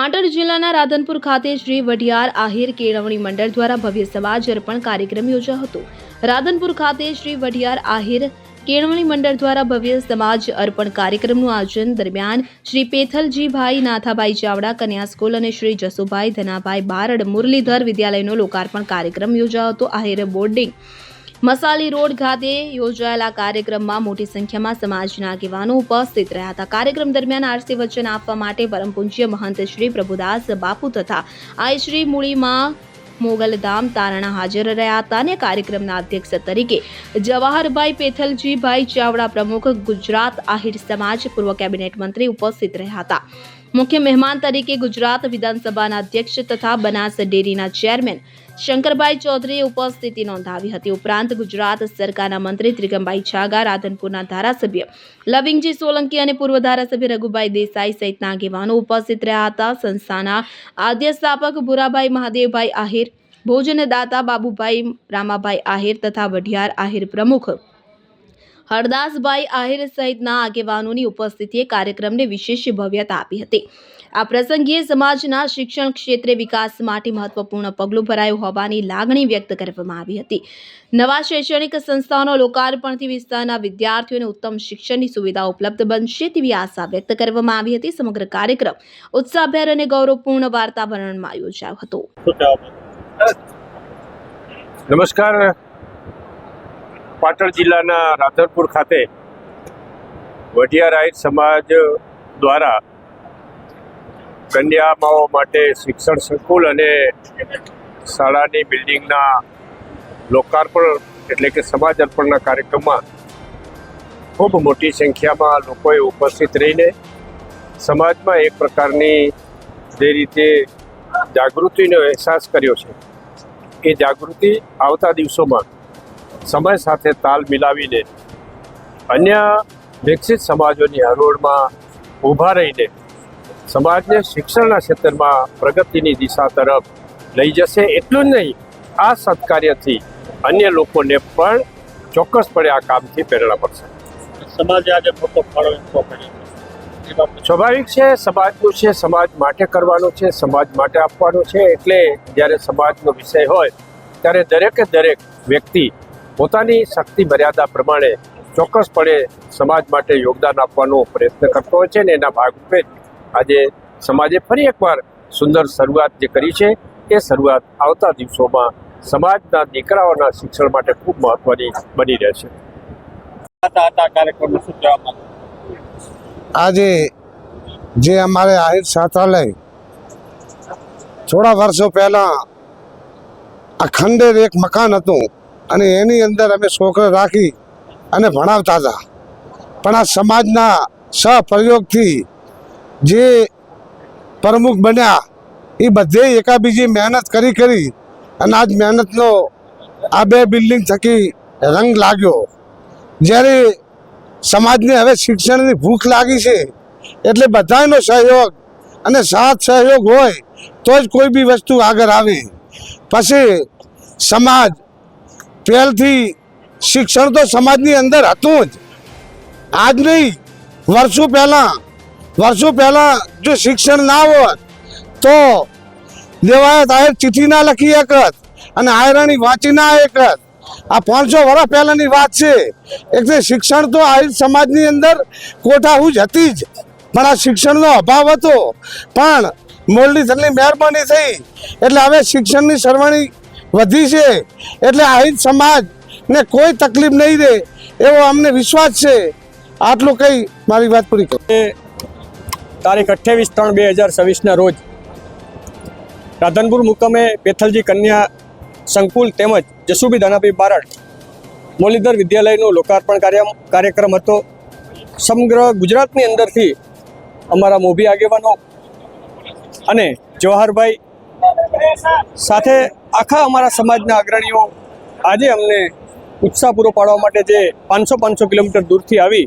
પાટણ જિલ્લાના રાધનપુર ખાતે શ્રી વઢિયાર આહિર કેળવણી મંડળ દ્વારા ભવ્ય સમાજ અર્પણ કાર્યક્રમ યોજાયો હતો। રાધનપુર ખાતે શ્રી વઢિયાર આહિર કેળવણી મંડળ દ્વારા ભવ્ય સમાજ અર્પણ કાર્યક્રમનું આયોજન દરમિયાન શ્રી પેથલજીભાઈ નાથાભાઈ ચાવડા કન્યા સ્કૂલ અને શ્રી જસુભાઈ ધનાભાઈ બારડ મુરલીધર વિદ્યાલયનો લોકાર્પણ કાર્યક્રમ યોજાયો હતો। આહિર બોર્ડિંગ મસાલી રોડ ખાતે યોજાયેલા કાર્યક્રમમાં મોટી સંખ્યામાં સમાજના આગેવાનો ઉપસ્થિત રહ્યા હતા। કાર્યક્રમ દરમિયાન આરસી વચન આપવા માટે પરમ પૂજ્ય મહંત શ્રી પ્રભુદાસ બાપુ તથા આઈ શ્રી મૂળીમાં મોગલધામ તારણા હાજર રહ્યા હતા અને કાર્યક્રમના અધ્યક્ષ તરીકે જવાહરભાઈ પેથલજીભાઈ ચાવડા પ્રમુખ ગુજરાત આહિર સમાજ પૂર્વ કેબિનેટ મંત્રી ઉપસ્થિત રહ્યા હતા। મુખ્ય મહેમાન તરીકે ગુજરાત વિધાનસભાના અધ્યક્ષ તથા બનાસ ડેરીના ચેરમેન શંકરભાઈ ચૌધરીએ ઉપસ્થિતિ નોંધાવી હતી। ઉપરાંત ગુજરાત સરકારના મંત્રી ત્રિગમભાઈ છાગા, રાધનપુરના ધારાસભ્ય લવિંગજી સોલંકી અને પૂર્વ ધારાસભ્ય રઘુભાઈ દેસાઈ સહિતના આગેવાનો ઉપસ્થિત રહ્યા હતા। સંસ્થાના આદ્ય સ્થાપક ભુરાભાઈ મહાદેવભાઈ આહિર, ભોજનદાતા બાબુભાઈ રામાભાઈ આહિર તથા વઢિયાર આહિર પ્રમુખ હરદાસભાઈ આહિર સહિતના આગેવાનોની ઉપસ્થિતિએ કાર્યક્રમને વિશેષ ભવ્યતા આપી હતી। આ પ્રસંગે સમાજના શિક્ષણ ક્ષેત્રે વિકાસ માટે મહત્વપૂર્ણ પગલું ભરાયું હોવાની લાગણી વ્યક્ત કરવામાં આવી હતી। નવા શૈક્ષણિક સંસ્થાઓના લોકાર્પણથી વિસ્તારના વિદ્યાર્થીઓને ઉત્તમ શિક્ષણની સુવિધા ઉપલબ્ધ બનશે તેવી આશા વ્યક્ત કરવામાં આવી હતી। સમગ્ર કાર્યક્રમ ઉત્સાહભેર અને ગૌરવપૂર્ણ વાતાવરણમાં યોજાયો હતો। નમસ્કાર। પાટણ જિલ્લાના રાધનપુર ખાતે વઢિયાર આહિર સમાજ દ્વારા કન્યામાઓ માટે શિક્ષણ સંકુલ અને શાળાની બિલ્ડિંગના લોકાર્પણ એટલે કે સમાજ અર્પણના કાર્યક્રમમાં ખૂબ મોટી સંખ્યામાં લોકોએ ઉપસ્થિત રહીને સમાજમાં એક પ્રકારની જે રીતે જાગૃતિનો અહેસાસ કર્યો છે એ જાગૃતિ આવતા દિવસોમાં સમય સાથે તાલ મિલાવીને અન્ય વિકસિત સમાજોની હરોળમાં ઊભા રહીને સમાજને શિક્ષણના ક્ષેત્રમાં પ્રગતિની દિશા તરફ લઈ જશે। એટલું જ નહીં, આ સત્કાર્યથી અન્ય લોકોને પણ ચોક્કસપણે આ કામથી પ્રેરણા મળશે। સમાજે આજે મોટો ફાળો સ્વાભાવિક છે, સમાજનું છે, સમાજ માટે કરવાનું છે, સમાજ માટે આપવાનું છે। એટલે જ્યારે સમાજનો વિષય હોય ત્યારે દરેકે દરેક વ્યક્તિ પોતાની શક્તિ મર્યાદા પ્રમાણે ચોક્કસપણે સમાજ માટે યોગદાન આપવાનો પ્રયત્ન કરતો હોય છે ને એના ભાગરૂપે આજે સમાજે ફરી એકવાર સુંદર શરૂઆત જે કરી છે એ શરૂઆત આવતા દિવસોમાં સમાજના દીકરાઓના શિક્ષણ માટે ખૂબ મહત્વની બની રહેશે। આજે જે અમારે આહિર છાત્રાલય થોડા વર્ષો પહેલાં આ ખંડેર એક મકાન હતું અને એની અંદર અમે છોકરા રાખી અને ભણાવતા હતા, પણ આ સમાજના સહપ્રયોગથી જે પ્રમુખ બન્યા એ બધે એકાબીજી મહેનત કરી અને આજ મહેનતનો આ બે બિલ્ડિંગ થકી રંગ લાગ્યો। જ્યારે સમાજને હવે શિક્ષણની ભૂખ લાગી છે એટલે બધાનો સહયોગ અને સાથ સહયોગ હોય તો જ કોઈ બી વસ્તુ આગળ આવે। પછી સમાજ પહેલથી શિક્ષણ તો સમાજની અંદર હતું જ, આજ નહીં, વર્ષો પહેલાં જો શિક્ષણ ના હોત તો દેવાયત આહિર ચિઠ્ઠી ના લખી શકત અને આયરાણી વાંચી ના શકત। આ 500 વર્ષ પહેલાંની વાત છે। એટલે શિક્ષણ તો આહિર સમાજની અંદર કોઠાહૂજ હતી જ, પણ આ શિક્ષણનો અભાવ હતો। પણ મુરલીધરની મહેરબાની થઈ એટલે હવે શિક્ષણની સરવાણી વધી છે, એટલે આહિર સમાજને કોઈ તકલીફ નહીં રહે એવો અમને વિશ્વાસ છે। આટલું કહી મારી વાત પૂરી કરું। તારીખ 28/3/2026ના રોજ રાધનપુર મુકામે પેથલજી કન્યા સંકુલ તેમજ જસુભાઈ ધનાભાઈ બારડ મુરલીધર વિદ્યાલયનો લોકાર્પણ કાર્યક્રમ હતો। સમગ્ર ગુજરાતની અંદરથી અમારા મોભી આગેવાનો અને જવાહરભાઈ સાથે આખા અમારા સમાજના અગ્રણીઓ આજે અમને ઉત્સાહ પૂરો પાડવા માટે જે 500 કિલોમીટર દૂરથી આવી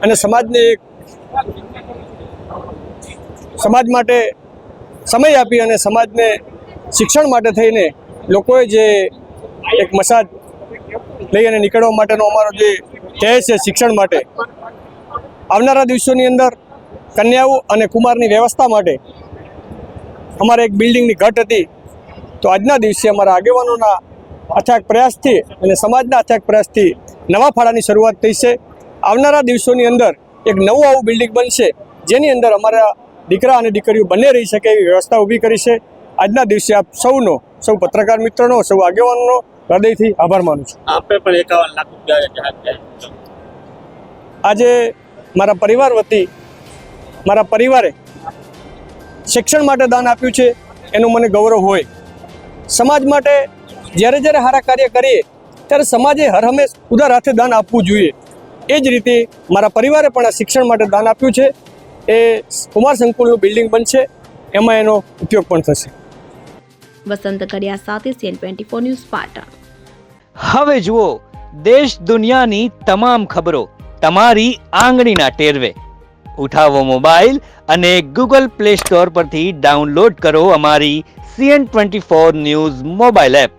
અને સમાજને એક સમાજ માટે સમય આપી અને સમાજને શિક્ષણ માટે થઈને લોકોએ જે એક મસાજ લઈ અને નીકળવા માટેનો અમારો જે ધ્યેય છે શિક્ષણ માટે, આવનારા દિવસોની અંદર કન્યાઓ અને કુમારની વ્યવસ્થા માટે અમારે એક બિલ્ડિંગની ઘટ હતી, તો આજના દિવસે અમારા આગેવાનોના અથાગ પ્રયાસથી અને સમાજના અથાગ પ્રયાસથી નવા ફાળાની શરૂઆત થઈ છે. આવનારા દિવસોની અંદર એક નવું આવું બિલ્ડિંગ બનશે, જેની અંદર અમારા દીકરા અને દીકરીઓ બંને રહી શકે એવી વ્યવસ્થા ઊભી કરી છે. આજના દિવસે આપ સૌ પત્રકાર મિત્રોનો, સૌ આગેવાનોનો હૃદયથી આભાર માનું છું. આપે પણ 51 લાખ રૂપિયા જાહેર કર્યા. આજે મારા પરિવાર વતી મારા પરિવારે શિક્ષણ માટે દાન આપ્યું છે, એનું મને ગૌરવ હોય. સમાજ માટે જ્યારે સારા કાર્ય કરીએ ત્યારે સમાજે હરહંમેશ ઉદાર હાથે દાન આપવું જોઈએ. એ જ રીતે મારા પરિવારે પણ આ શિક્ષણ માટે દાન આપ્યું છે. એ કુમાર સંકુલનું બિલ્ડિંગ બનશે, એમાં એનો ઉપયોગ પણ થશે. વસંત કડિયા સાથે CN24 ન્યૂઝ પાટણ. હવે જુઓ દેશ દુનિયાની તમામ ખબરો તમારી આંગળીના ટેરવે. ઉઠાવો મોબાઈલ અને Google Play Store પરથી ડાઉનલોડ કરો અમારી CN24 ન્યૂઝ મોબાઈલ એપ.